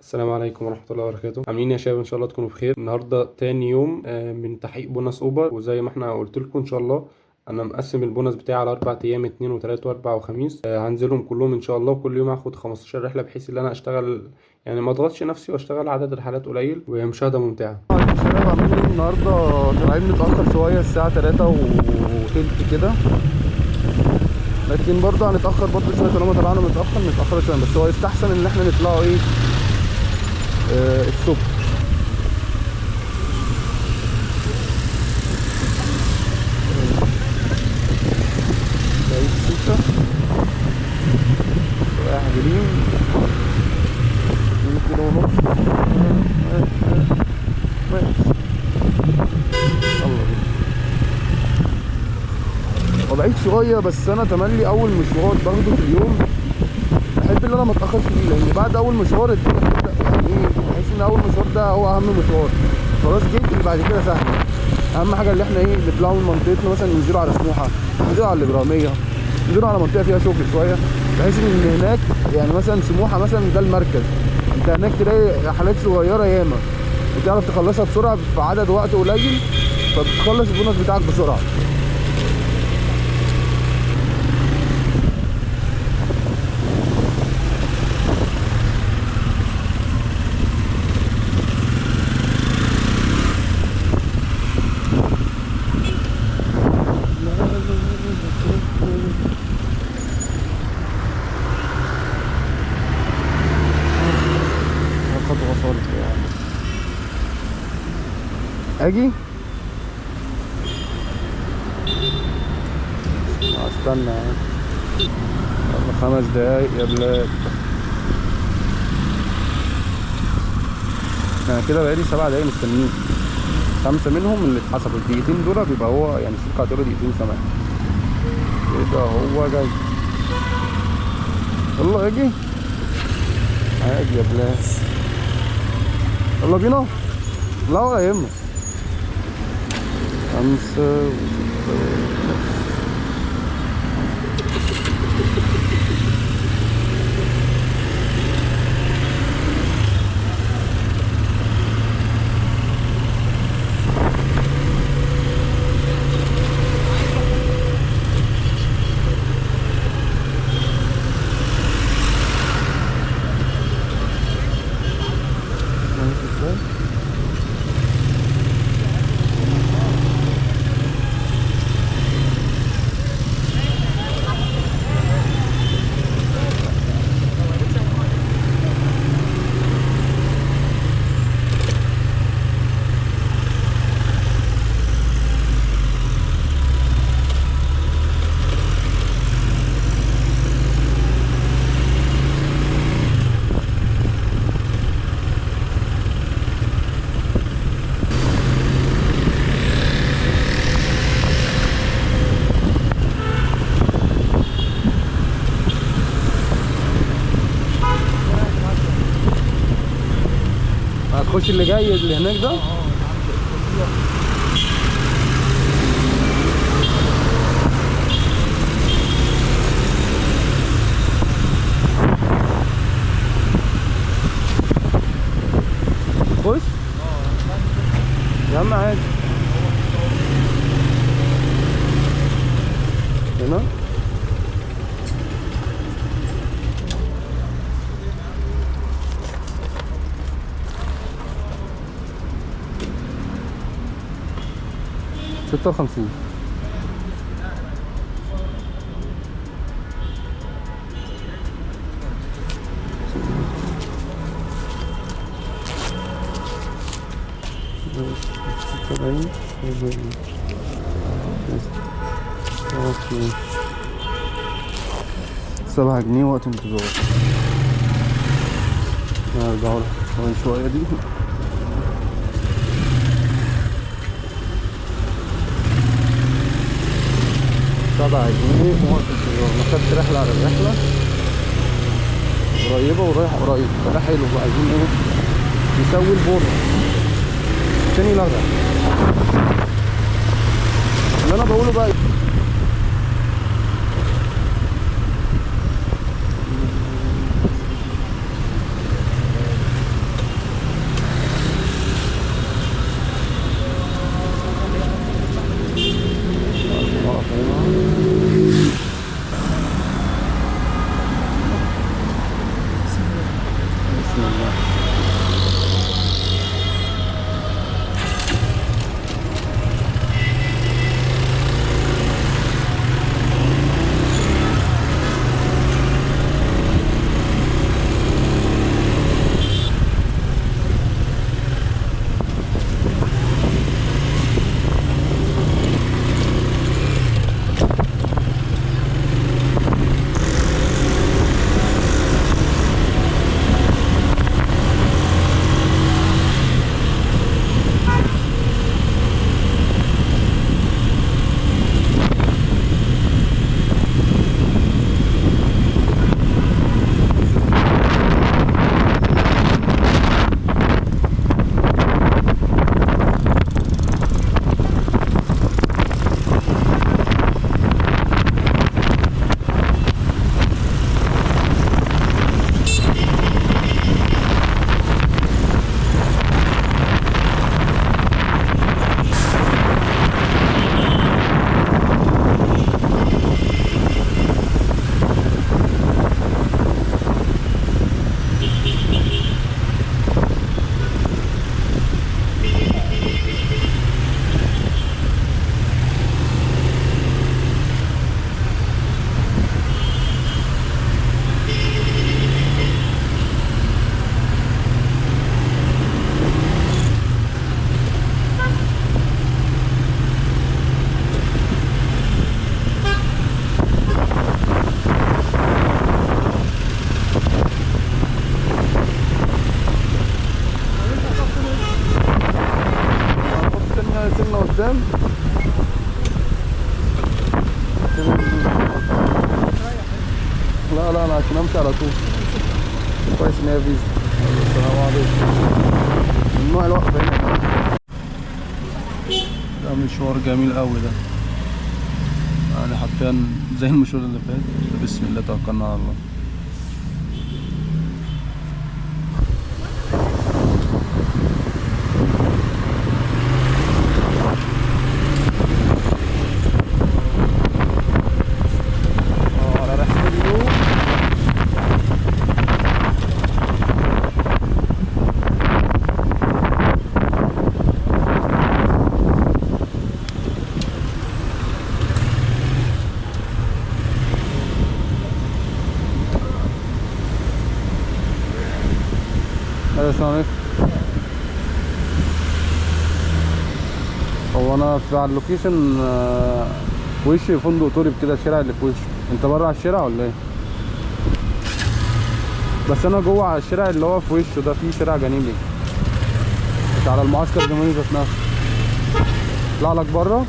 السلام عليكم ورحمة الله وبركاته. عاملين يا شباب؟ ان شاء الله تكونوا بخير. النهارده تاني يوم من تحقيق بونص اوبر، وزي ما احنا قلت لكم ان شاء الله انا مقسم البونص بتاعي على 4 ايام، 2 و3 و4 و5. هنزلهم كلهم ان شاء الله، وكل يوم هاخد 15 رحلة بحيث ان انا اشتغل يعني ما اضغطش نفسي واشتغل عدد الرحلات قليل ومشاهدة ممتعة. الشباب عاملين ايه النهارده؟ طالعين متأخر شوية، الساعة 3 وتلت كده، لكن برضه هنتأخر برضه شوية. طالما طلعنا نتأخر شوية، بس هو يستحسن ان احنا نطلعوا ايه الصبح. بعيد سيكا رايح جرين 2 كيلو ونص. ماشي، يلا بينا. هو بعيد شوية، بس أنا تملي أول مشوار باخده في اليوم بحب إن أنا متأخرش فيه، لأن بعد أول مشوار الدنيا بتبدأ يعني إيه، بحس إن أول مشوار ده هو أهم مشوار. خلاص جيت اللي بعد كده سهل. أهم حاجة اللي إحنا إيه نطلعوا من منطقتنا، مثلا ننزلوا على سموحة، ننزلوا على الإبراهيمية، ننزلوا على منطقة فيها شغل شوية، بحيث إن هناك يعني مثلا سموحة مثلا ده المركز، أنت هناك تلاقي رحلات صغيرة ياما وتعرف تخلصها بسرعة في عدد وقت قليل، فبتخلص البونص بتاعك بسرعة. خطوة صارت يعني اجي استنى يعني 5 دقايق يا بلاد. انا كده بقالي 7 دقايق مستنيين، 5 منهم اللي اتحسبوا، الدقيقتين دول بيبقى هو يعني السكة هتقول دقيقتين كمان كده. هو جاي، يلا اجي يا بلاد، يلا بينا. لا ولا يهمك، 5 هتخش اللي جاي اللي هناك ده. خش يا عم عادي. هنا ستة وخمسين. سبعة جنيه وقت انتظار. نرجعوا لها شوية دي. 7 جنيه وقت انتظار. انا خدت رحلة على الرحلة قريبة ورايح قريب، فده حلو بقى. عايزين ايه نسوي البونص عشان يلغى. اللي انا بقوله بقى بسم الله. سنة قدام. لا لا انا عشان امشي على طول. كويس ان هي فيزا. السلام عليكم. ممنوع الوقفة هنا. ده مشوار جميل قوي ده، يعني حرفيا زي المشوار اللي فات. بسم الله توكلنا على الله. السلام عليكم. هو انا على اللوكيشن في وش فندق تورب كده، الشارع اللي في وشه. انت بره على الشارع ولا ايه؟ بس انا جوه على الشارع اللي هو في وشه ده، في شارع جانبي مش على المعسكر الجمهوري ذات نفسه. اطلع لك بره.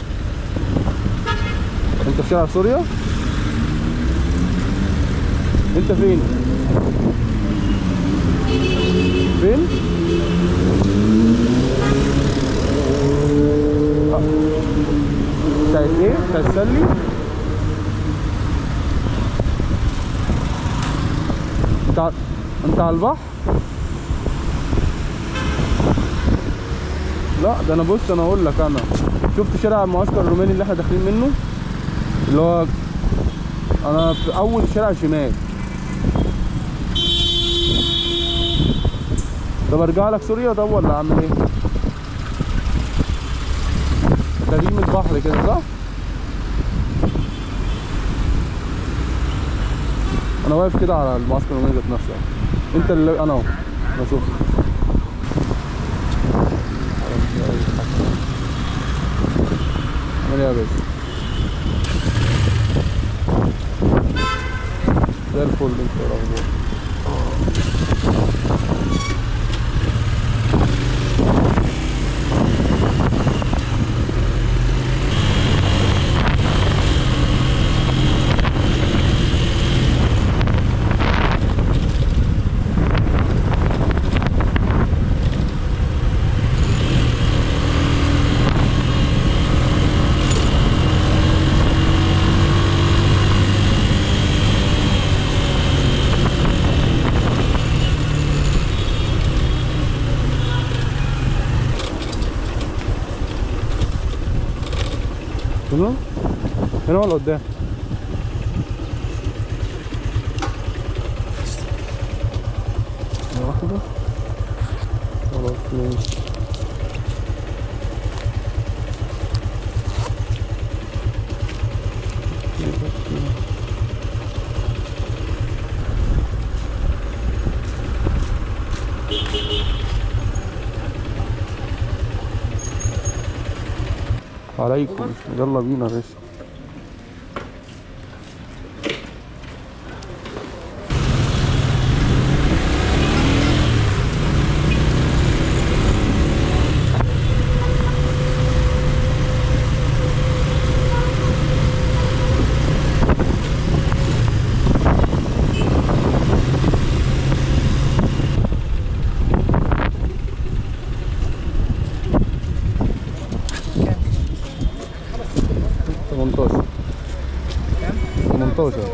انت في شارع سوريا؟ انت فين؟ فين؟ انت ايه؟ انت هتسلي؟ انت على البحر؟ لا ده انا بص، انا اقول لك، انا شفت شارع المعسكر الروماني اللي احنا داخلين منه، اللي هو انا في اول شارع شمال. طب ارجع لك سوريا طب ولا اعمل ايه؟ ده دي من البحر كده صح؟ انا واقف كده على المعسكر الروماني ذات نفسه. انت اللي انا اهو بشوف. عامل ايه يا باشا؟ زي الفل. انت ايه الاخبار؟ هنا؟ هنا ولا قدام؟ واحدة ماشي. عليكم، يلا بينا يا باشا. تمنتاشر.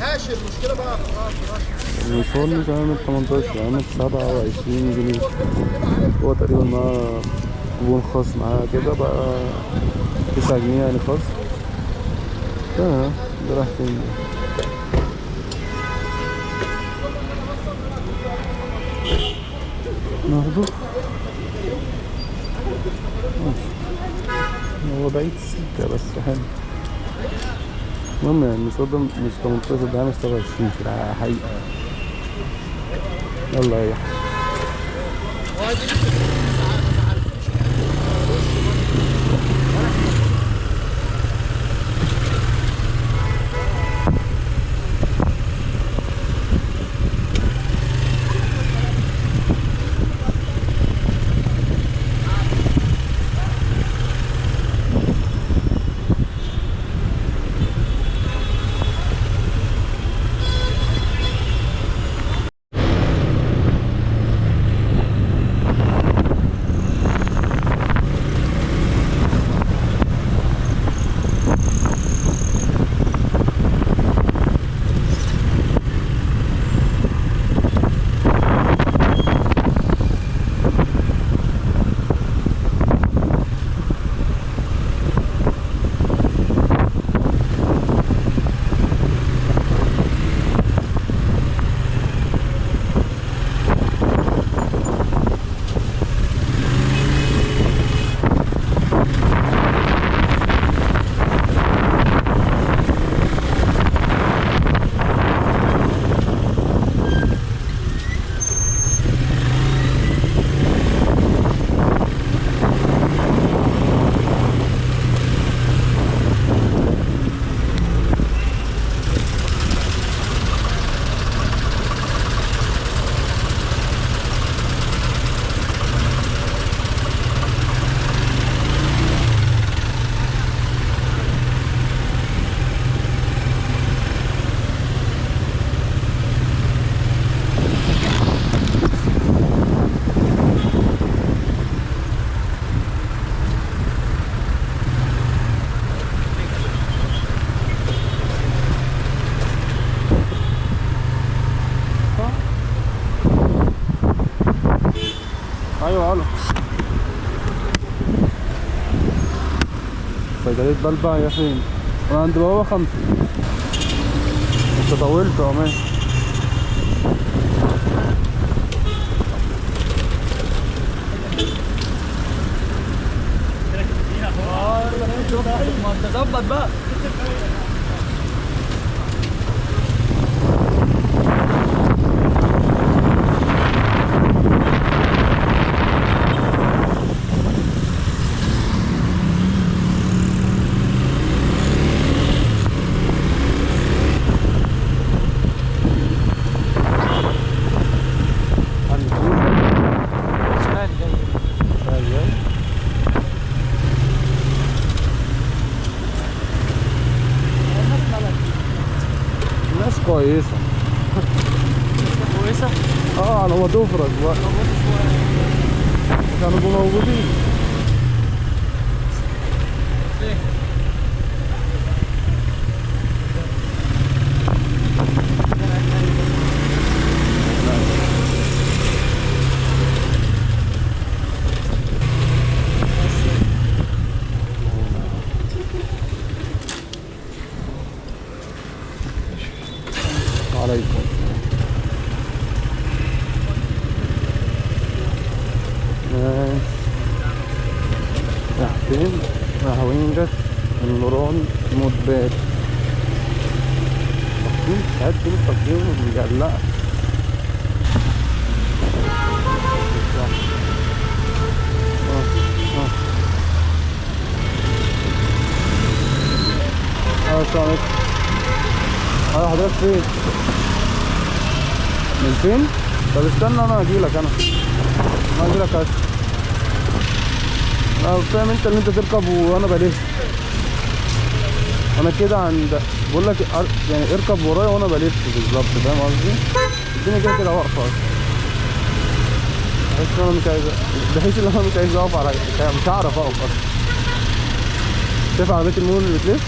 ماشي. المشكلة بقى المشوار مش عامل 18، عامل 27 جنيه. هو تقريبا معاه كوبون خاص معاه كده بقى 9 جنيه يعني خاص. تمام. ده راح فين؟ ناخده. ماشي. هو بعيد السكة بس حلو. المهم يعني المشوار ده مش 18، ده عامل 27 في الحقيقة. يلا يا يحيى. ايوه الو. صيدلية بلبع يا فين؟ انا عند بابا 5. انت طولت يا مان. ما انت ظبط بقى. ناس كويسة. كويسة؟ على ما تفرج بقى كانوا موجودين. عليكم. ماشي. راح فين؟ راح وينجت النوراني مدبات. تقييم ساعات فين التقييم مجلقة. السلام عليكم. حضرتك فين؟ من فين؟ طب استنى انا اجيلك انا اجيلك هسه. فاهم انت اللي انت تركب وانا بلف. انا كده عند بقول لك يعني اركب ورايا وانا بلف بالظبط، فاهم قصدي؟ الدنيا كده كده واقفه اصلا. بحس ان انا مش عايز اقف على مش هعرف اقف اصلا. شايف عربيه المول اللي بتلف؟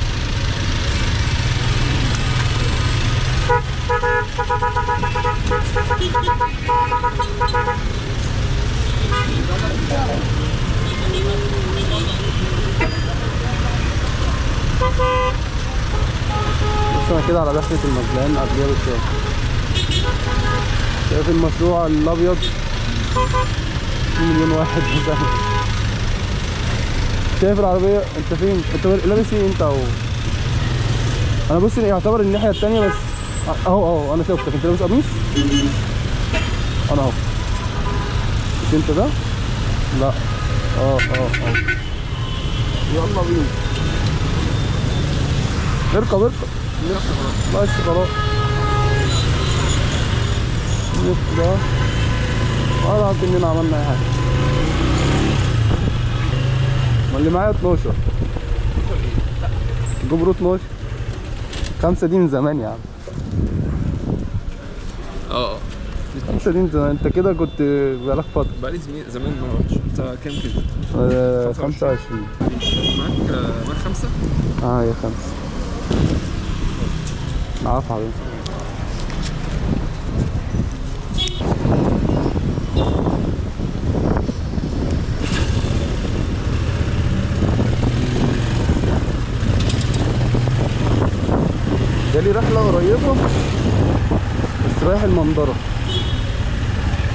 بص انا كده على دخلة المجلان قبليها بشوية. شايف المشروع الابيض 2 مليون واحد مثلا. شايف العربية انت فين؟ انت لابس ايه انت اهو؟ انا بص يعتبر الناحية التانية بس اهو انا شفتك انت لابس قميص؟ انا اهو. مش انت ده؟ لا. يلا بينا. اركب بس خلاص. نطلع ولا كأننا عملنا اي حاجة. ما اللي معايا 12 جبرو 12 5 دي من زمان يا عم. 5 دي من زمان. انت كده كنت بقالك فترة. بقالي زمان ما رحتش. انت كام كده؟ 25. معاك 5؟ يا 5. عارف حبيبي. جالي رحلة قريبة بس رايح المنظرة.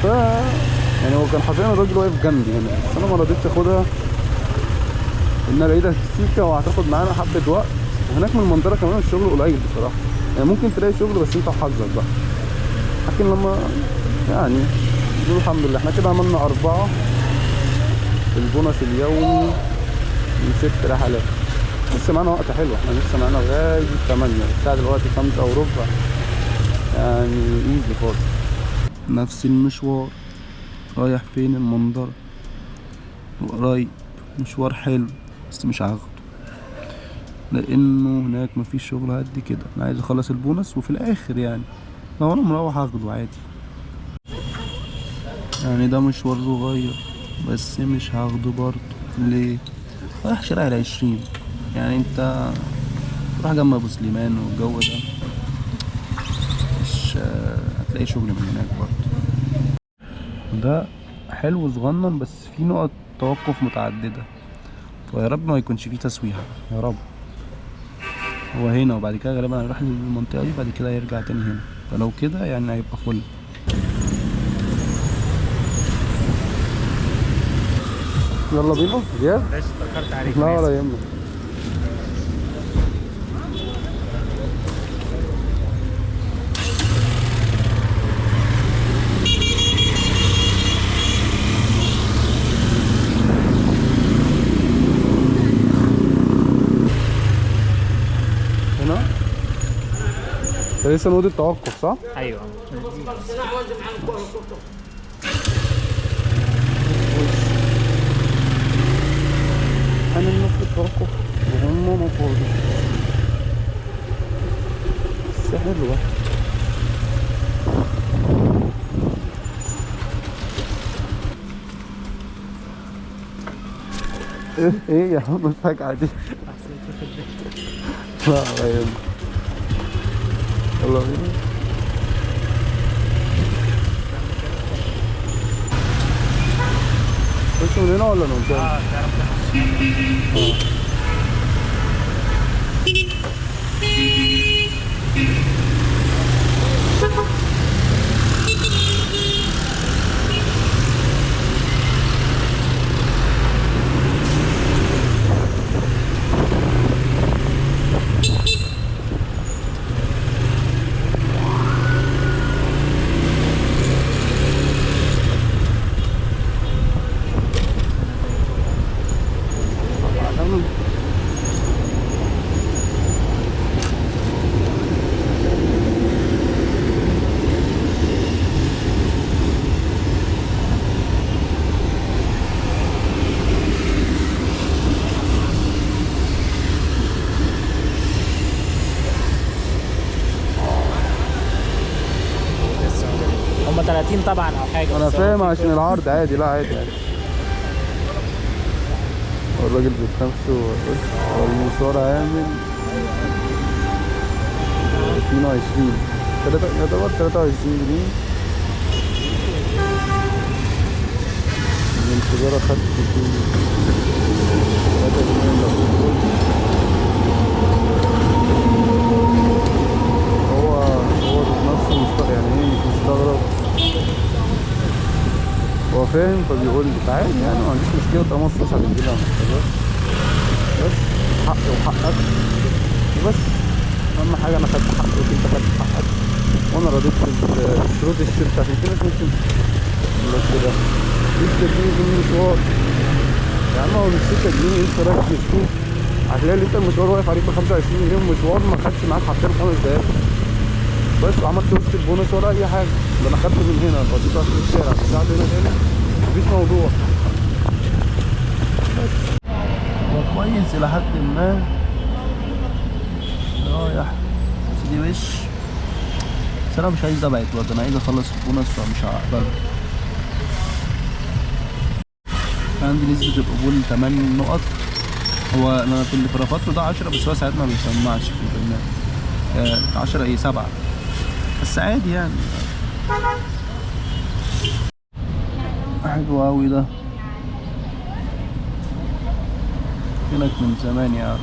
يعني هو كان حرفيا الراجل واقف جنبي هنا بس انا ما رضيتش اخدها لانها بعيدة سيكا وهتاخد معانا حبة وقت. وهناك من المنظرة كمان الشغل قليل بصراحة. يعني ممكن تلاقي شغل بس انت وحظك بقى. لكن لما يعني نقول الحمد لله احنا كده عملنا 4 في البونص اليومي من 6 رحلات. لسه معانا وقت حلو. احنا لسه معانا لغاية 8. الساعة دلوقتي 5:15 يعني ايزي خالص. نفس المشوار رايح فين المنظرة قريب. مشوار حلو بس مش هاخده لانه هناك مفيش شغل قد كده. انا عايز اخلص البونص وفي الاخر يعني لو انا مروح هاخده عادي. يعني ده مشوار صغير بس مش هاخده برضه. ليه؟ رايح شارع ال20. يعني انت تروح جنب ابو سليمان والجو ده مش هتلاقي شغل من هناك برضه. ده حلو صغنن بس فيه نقط توقف متعددة فيا رب ما يكونش فيه تسويحة يا رب. هو هنا وبعد كده غالبا هيروح للمنطقة دي بعد كده يرجع تاني هنا. فلو كده يعني هيبقى فل. يلا بينا زياد. معلش اتأخرت عليك. لا ولا يهمك. هنا لسه نقطة التوقف صح؟ ايوه. انا نقطة التوقف وهم مفروض بس حلوة. ايه يا عم الفجعة دي؟ لا ولا يهمك. يلا بينا. خش من هنا ولا من قدام؟ 30 طبعا او حاجه. انا بس هو فاهم في عشان كده. العرض عادي، لا عادي عادي. الراجل بيتنافسوا، بص هو المشوار عامل 22 يعتبر 23 جنيه. الانتظار اخدت 3 جنيه إلا بالكل. هو نفسه يعني ايه، مش مستغرب، هو فاهم فبيقول لي تعالى يعني ما عنديش مشكله طالما الفلوس هتنزلها خلاص، بس حقي وحقك وبس. اهم حاجه انا خدت حقي وانت خدت حقك وانا رضيت بشروط الشركه، عشان في ناس ممكن يقول لك كده 6 جنيه في المشوار. يا عم هو مش 6 جنيه، انت رايح تشوف هتلاقي ان انت المشوار واقف عليك ب 25 جنيه، المشوار ما خدش معاك حرفيا 5 دقايق بس، وعملت وسط البونص ولا اي حاجه. ده انا خدت من هنا قضيت اخر الشارع رجعت هنا تاني مفيش موضوع. بس هو كويس الى حد ما، رايح سيدي وش، بس انا مش عايز ابعد برضه، انا عايز اخلص البونص فمش هقبله. عندي نسبة القبول 8 نقط، هو انا في اللي فرفضت له ده 10 بس هو ساعات ما بيسمعش في البرنامج 10 ايه 7 بس عادي يعني. حلو اوي ده، هناك من زمان يعني.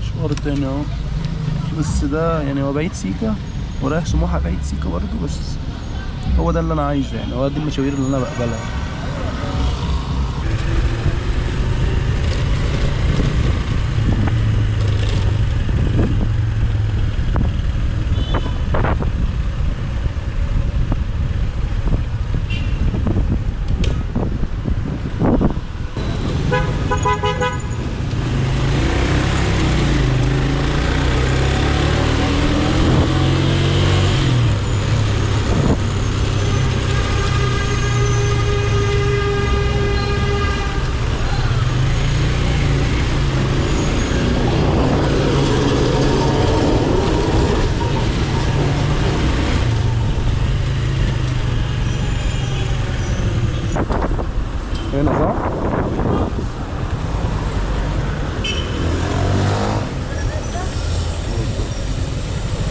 مشوار تاني اهو، بس ده يعني هو بعيد سيكا ورايح سموحة بعيد سيكا برضه، بس هو ده اللي انا عايزه يعني، هو دي المشاوير اللي انا بقبلها. هنا صح؟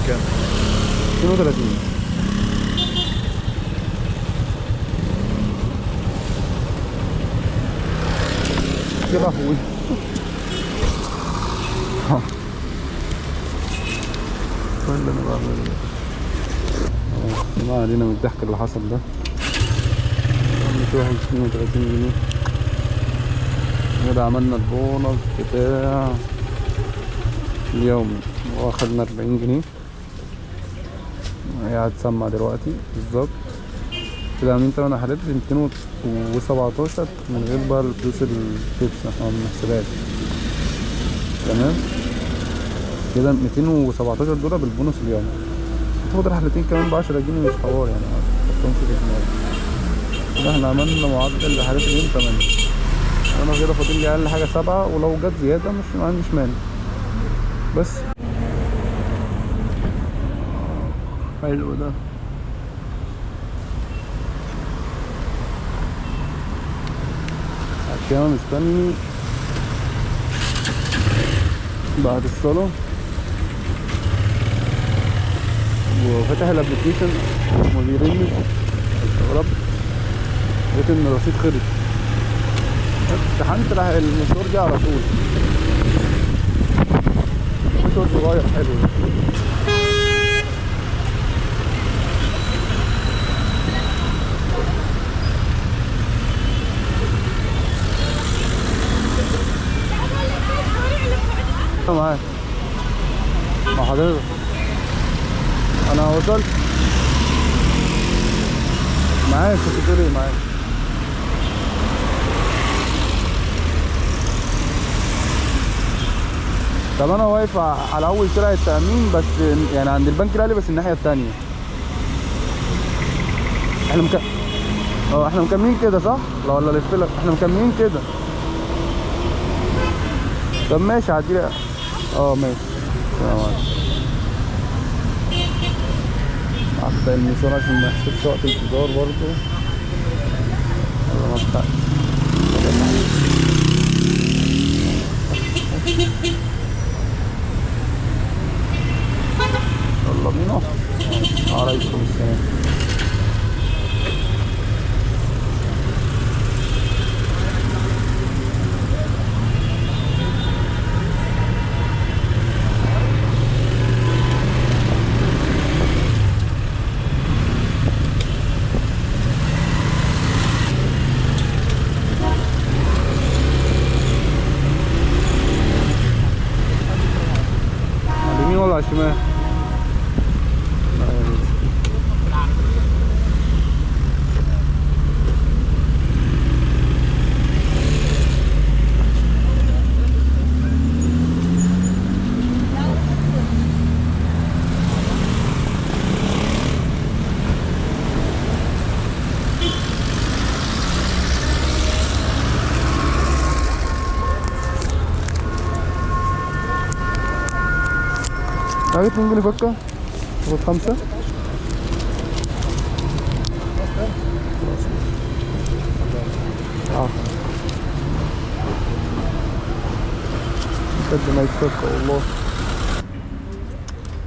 كام؟ 32 يا لهوي. كل اللي انا بعمله ده ما علينا من الضحك اللي حصل ده. واحد 32 جنيه كده عملنا البونص بتاع اليومي واخدنا 40 جنيه. هي هتسمع دلوقتي بالظبط كده، عاملين 8 حالات ب 217 من غير بقى الفلوس البيتزا او من الحسابات. تمام كده 217 دولار بالبونص اليومي. تاخد رحلتين كمان ب 10 جنيه مش حوار يعني، حطهم في دماغك. كده احنا عملنا معدل لحالات اليوم 8. انا كده فاضل لي اقل حاجه 7، ولو جت زياده مش ما عنديش مانع. بس حلو ده. كده مستني بعد الصلاة وفتح الابلكيشن وما بيرنش، استغربت لقيت ان الرصيد خلص. امتحنت المشوار دي على طول، مشوار صغير حلو ده. معاك مع حضرتك انا وصلت معاك، كنت بتقول ايه معاك؟ طب انا واقف على اول شارع التأمين بس يعني عند البنك الاهلي بس الناحية التانية. احنا مكملين كده صح؟ لا ولا لف لك؟ احنا مكملين كده. طب ماشي عديلي. ماشي. السلام عليكم. اقطع المشوار عشان ما يحسبش وقت انتظار برضه. ولا ما اقطعش. يلا بينا. عليكم السلام. على اليمين ولا على الشمال؟ عايز 2 جنيه فكة؟ تاخد 5؟ قد ما يتفك والله.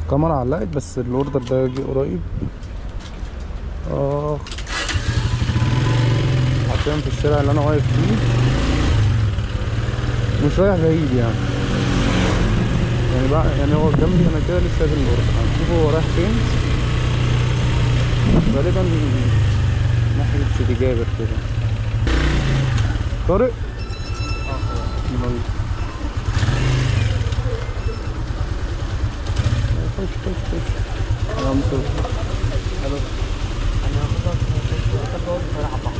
الكاميرا علقت بس الاوردر ده جه قريب. حرفيا في الشارع اللي انا واقف فيه، مش رايح بعيد يعني بقى، يعني هو جنبي انا كده لسه جاي الاوردر. هنشوفه هو رايح فين. غالبا ناحية سيدي جابر كده. طارق؟ خش. انا مصور. انا هاخدها بصراحة.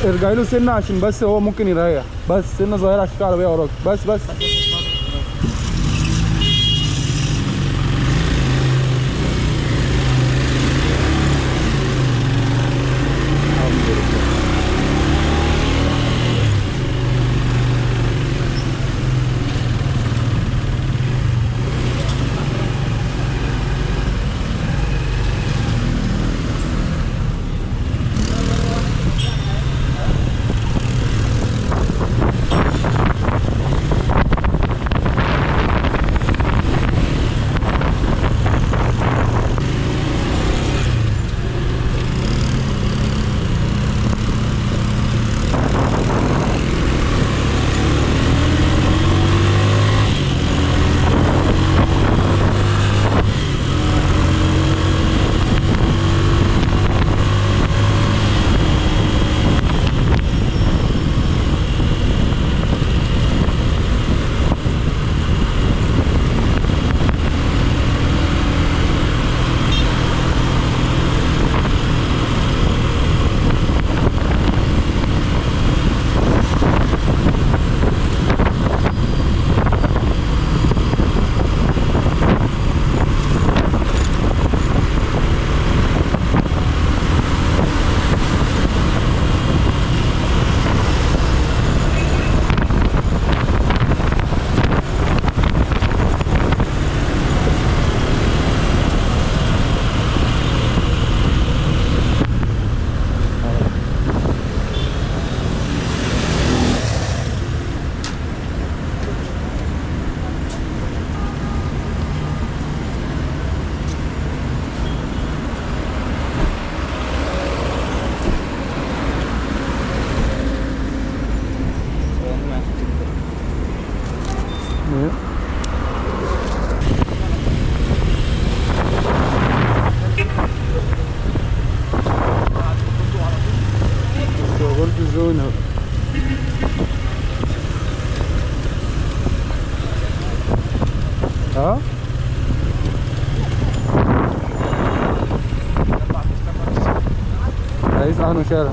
ارجعي له سنه عشان بس هو ممكن يريح، بس سنه صغيره عشان في عربيه وراك. بس ها؟ عايز عنه شارع.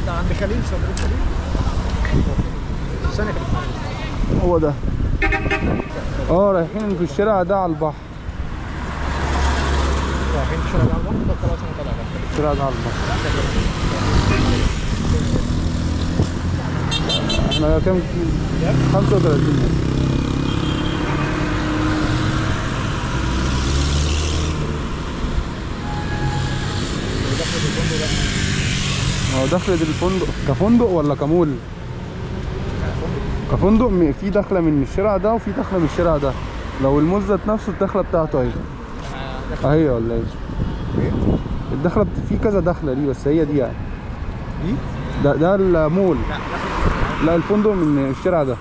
ده عند خليل صندوق خليل. ثانية خليل. هو ده. رايحين في الشارع ده على البحر. رايحين الشارع ده على البحر. طب خلاص انا طالع بقى. الشارع ده على البحر. احنا كام كيلو؟ 35 متر. هو دخلة الفندق كفندق ولا كمول؟ كفندق. في دخلة من الشارع ده وفي دخلة من الشارع ده. لو المول ذات نفسه الدخلة بتاعته اهي. اهي ولا ايه؟ الدخلة في كذا دخلة دي، بس هي دي يعني. دي؟ ده المول. لا الفندق من الشارع ده.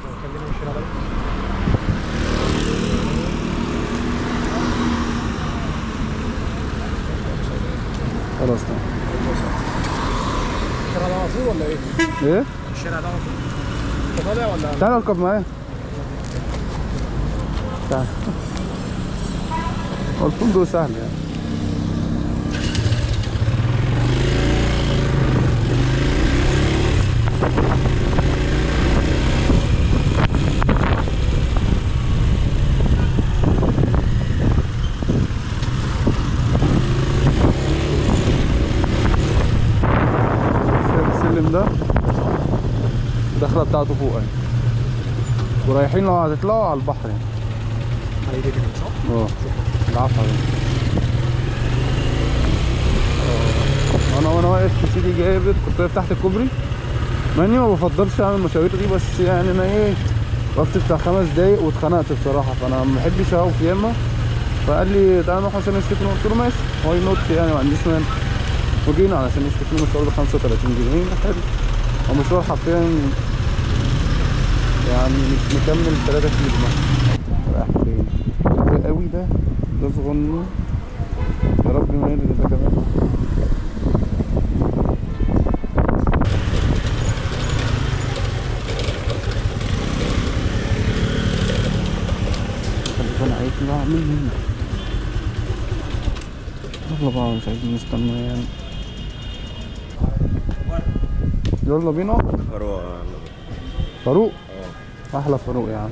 خلاص تمام. الشارع ده مفروض ولا ايه؟ ايه؟ الشارع ده مفروض. انت طالع ولا؟ تعال اركب معايا. تعال. هو الفندق سهل يعني. السلم ده الدخله بتاعته فوق اهي، ورايحين لو هتطلعوا على البحر يعني. على ايديك هنا صح؟ العفو عليك. وانا واقف في سيدي جابر، كنت واقف تحت الكوبري، مع اني ما بفضلش اعمل المشاوير دي، بس يعني انا ايه وقفت بتاع 5 دقايق واتخنقت بصراحه، فانا ما بحبش اقف ياما. فقال لي تعالى نروح عشان نستكنوا، قلت له ماشي، واي نوت يعني ما عنديش مانع. وجينا علشان نستكنوا. مشوار ب 35 جنيه حلو، هو مشوار حرفيا يعني مش مكمل 3 كيلو مثلا. رايح فين؟ ده قوي ده صغنن، يا رب ما يرضى ده كمان. التليفون هيطلع مني. يلا بقى مش عايزين نستنى يعني. يلا بينا. فاروق. احلى فاروق يا عم.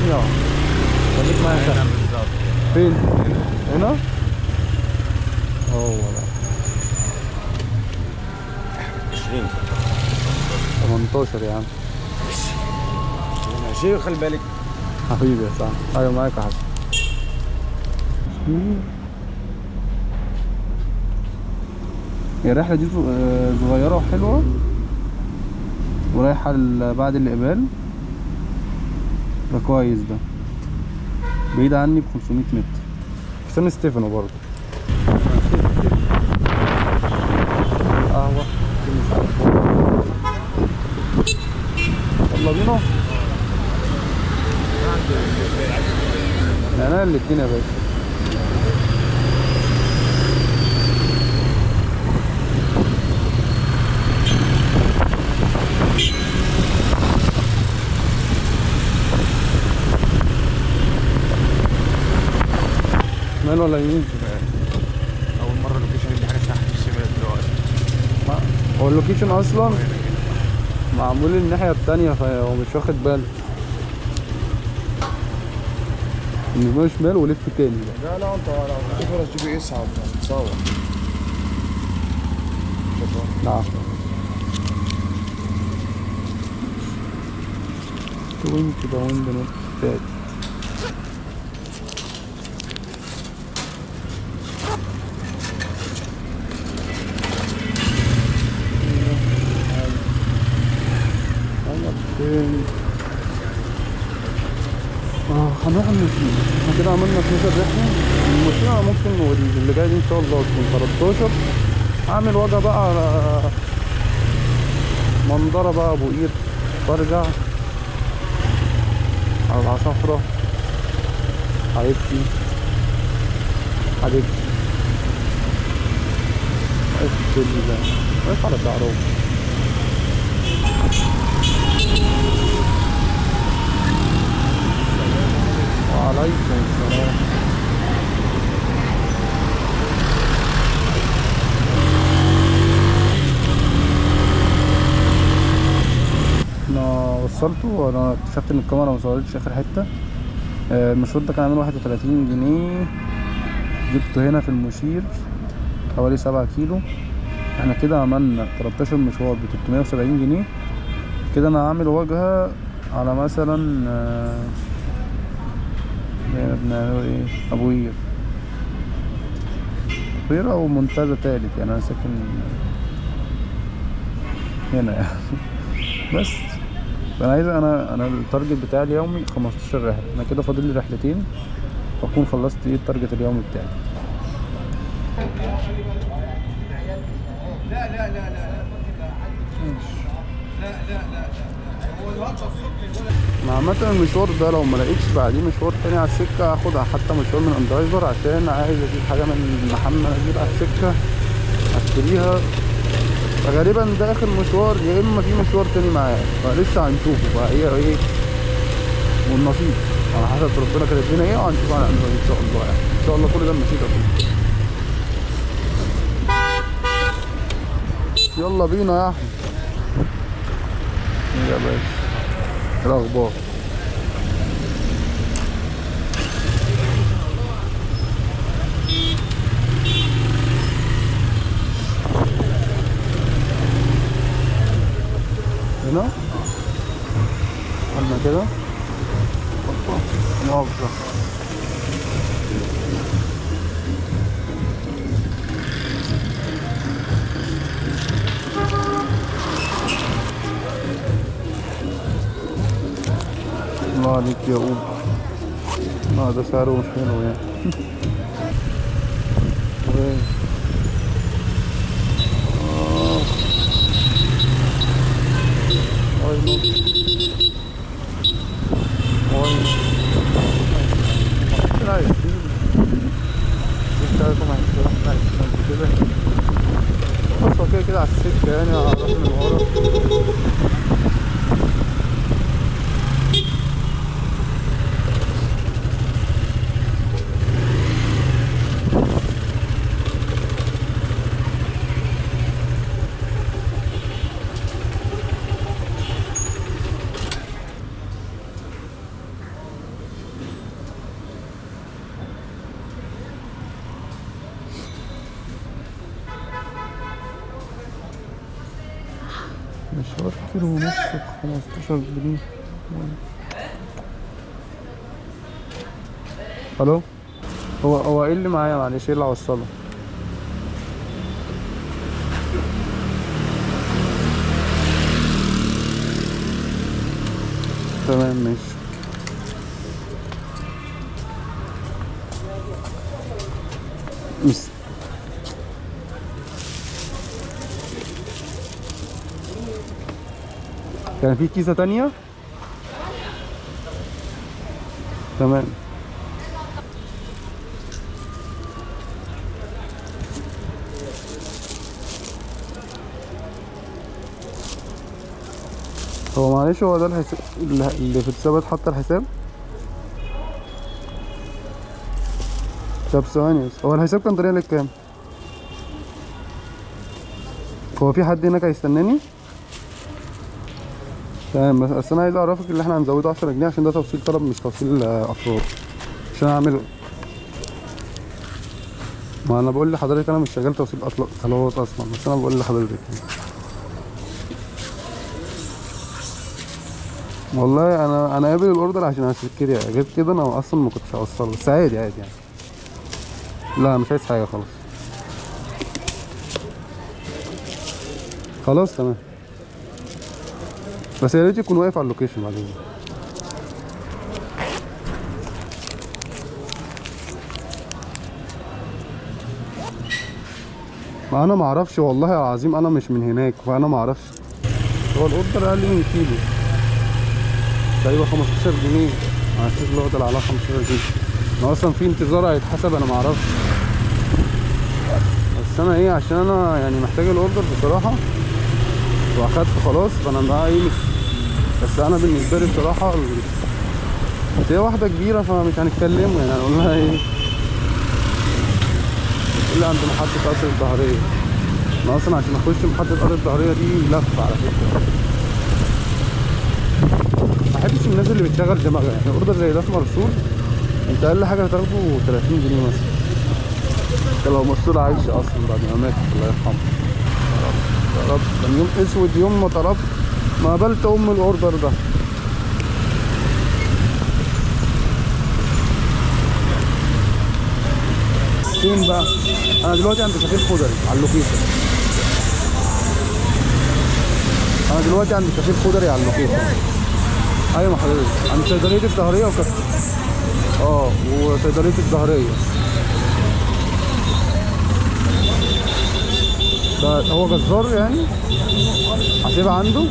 يلا خليك معايا. فين؟ هنا؟ هو ده 20 18 يا عم. ماشي خلي بالك. حبيبي يا صاحبي. ايوه معاك يا حسن. هي الرحلة دي صغيرة وحلوة، ورايحة بعد الإقبال. ده كويس ده، بعيد عني ب 500 متر. في سان ستيفانو برضه. قهوة مش عارف. يلا بينا. انا الاتنين يا باشا. شمال ولا يمين؟ اول مره اللوكيشن اللي حاجه تحت الشمال دلوقتي. هو اللوكيشن اصلا معمول الناحية التانية، فهو مش واخد باله ان شمال ولف تاني. لا انت لو فرص GPS هتصور. نعم. 20 باوند نوت باد. هنروح المشينا. احنا كده عملنا 12 رحلة. المشينا ممكن اللي جاي دي ان شاء الله تكون 13. هعمل وجبة بقى على منظرة بقى ابو قير وارجع على العصافرة حبيبتي حبيبتي. واقف في السلم ده، واقف على شعره. وعليكم السلام. انا وصلته وانا اكتشفت ان الكاميرا مصورتش اخر حته. المشروط ده كان عامل 31 جنيه، جبته هنا في المشير حوالي 7 كيلو. احنا كده عملنا 13 مشوار ب 370 جنيه. كده انا هعمل واجهه على مثلا بنعمله ايه، ابو قير او منتزه تالت، يعني انا ساكن هنا يعني. بس انا عايز انا التارجت بتاعي اليومي 15 رحله. انا كده فاضل لي رحلتين واكون خلصت ايه التارجت اليومي بتاعي. لا لا لا لا لا عامة المشوار ده لو ما لقيتش بعديه مشوار تاني على السكة هاخد حتى مشوار من اندرايفر، عشان عايز اجيب حاجة من محمد اجيب على السكة اشتريها. فغالبا ده اخر مشوار، يا اما في مشوار تاني معاه، فلسه هنشوفه بقى ايه والنصيب على حسب ربنا كاتب لنا ايه، وهنشوف هنعمل ايه ان شاء الله. يعني ان شاء الله كل ده بنصيب اكيد. يلا بينا يا احمد. يا باشا ايه الاخبار؟ هنا قلنا كده نوقف. الله عليك يا أوب. ده سعره مش حلو يعني. بص هو كده على السكة يعني هروح من ورا. مشوار كيلو ونص ب15 جنيه. الو، هو ايه اللي معايا معلش، ايه اللي هوصله؟ تمام ماشي. كان في كيسة تانية. تمام. هو معلش هو ده الحساب اللي في الثبت حتى الحساب. طب ثواني بس، هو الحساب كان طالع لك كام؟ هو في حد هناك هيستناني؟ تمام. بس انا عايز اعرفك اللي احنا هنزوده 10 جنيه عشان ده توصيل طلب مش توصيل افراد، عشان اعمل. ما انا بقول لحضرتك انا مش شغال توصيل طلبات اصلا، بس انا بقول لحضرتك والله انا قابل الاوردر عشان هشتري، غير كده انا اصلا ما كنتش هوصله، بس عادي يعني. لا مش عايز حاجه خلاص. خلاص تمام. بس يا ريت يكون واقف على اللوكيشن بعدين. ما انا ما اعرفش والله العظيم، انا مش من هناك فانا ما اعرفش. هو الاوردر اقل من كيلو تقريبا 15 جنيه. على اساس اللي هو طلع على 15 جنيه. انا اصلا في انتظار هيتحسب انا معرفش، بس انا ايه عشان انا يعني محتاج الاوردر بصراحه واخدت خلاص، فانا بقى ايه بس انا بالنسبه لي بصراحه بس هي واحده كبيره فمش هنتكلموا يعني هنقول لها ايه اللي عند محطه قصر الظهريه. انا اصلا عشان اخش محطه قصر الظهريه دي لف على فكره. ما بحبش الناس اللي بتشغل دماغها، يعني اوردر زي ده في مرسول انت اقل حاجه هتاخده 30 جنيه مثلا، انت لو مرسول عايشه اصلا بعد ما مات الله يرحمه. يا رب كان يوم اسود يوم ما طلبت ما قبلت الاوردر ده. فين بقى؟ انا دلوقتي عند كافيه الخضري على اللوكيشن. انا دلوقتي عند كافيه الخضري على اللوكيشن. ايوه حضرتك عند صيدليه الظهريه وصيدليه الظهريه. ده هو جزار يعني هتبقى عنده.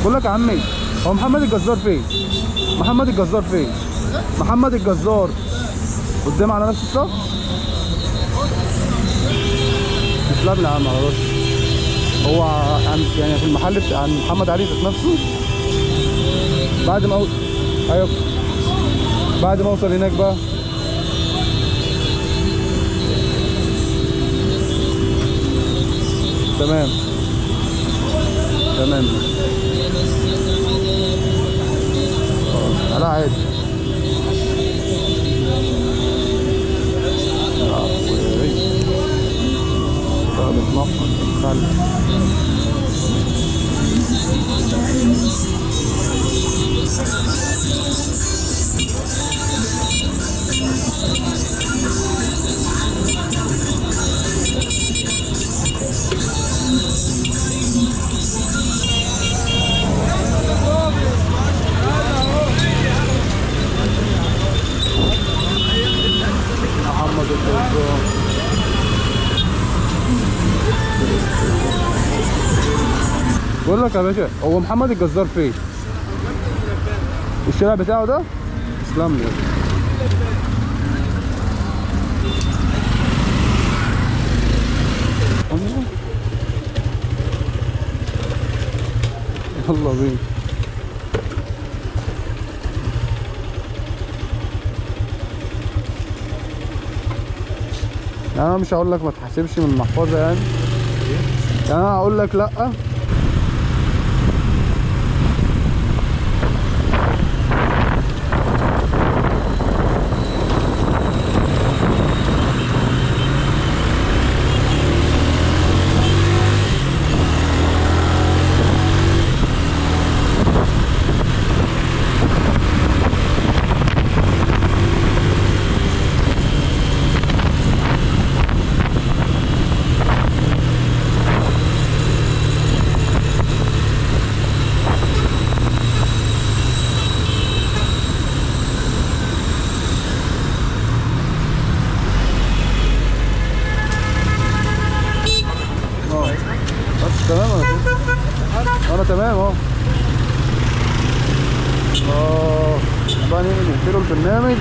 بقول لك يا عمي هو محمد الجزار فين؟ محمد الجزار فين؟ محمد الجزار قدام على نفس الصف؟ مش لابن يا عم على راسي. هو يعني في المحل بتاع محمد علي ذات نفسه بعد ما ايوه بعد ما اوصل هناك بقى تمام خلاص على عادي. محمد الجزار بقول لك يا باشا هو محمد الجزار فين؟ الشارع بتاعه ده؟ تسلم لي يلا بينا. يعني انا مش هقول لك ما تحاسبش من المحفظه يعني انا هقول لك لا. تمام انا تمام اهو. بقى نقفلوا البرنامج.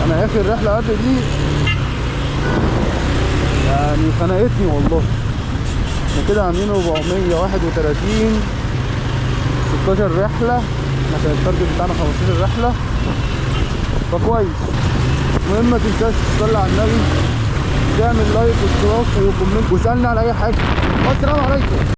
انا اخر رحله قد دي يعني خنقتني والله. احنا كده عاملين 431 16 رحله، احنا كان التارجت بتاعنا 15 رحله فكويس. المهم ما تنساش تصلي على النبي، تعمل لايك واشتراك وكومنت واسالني على اي حاجه. والسلام عليكم.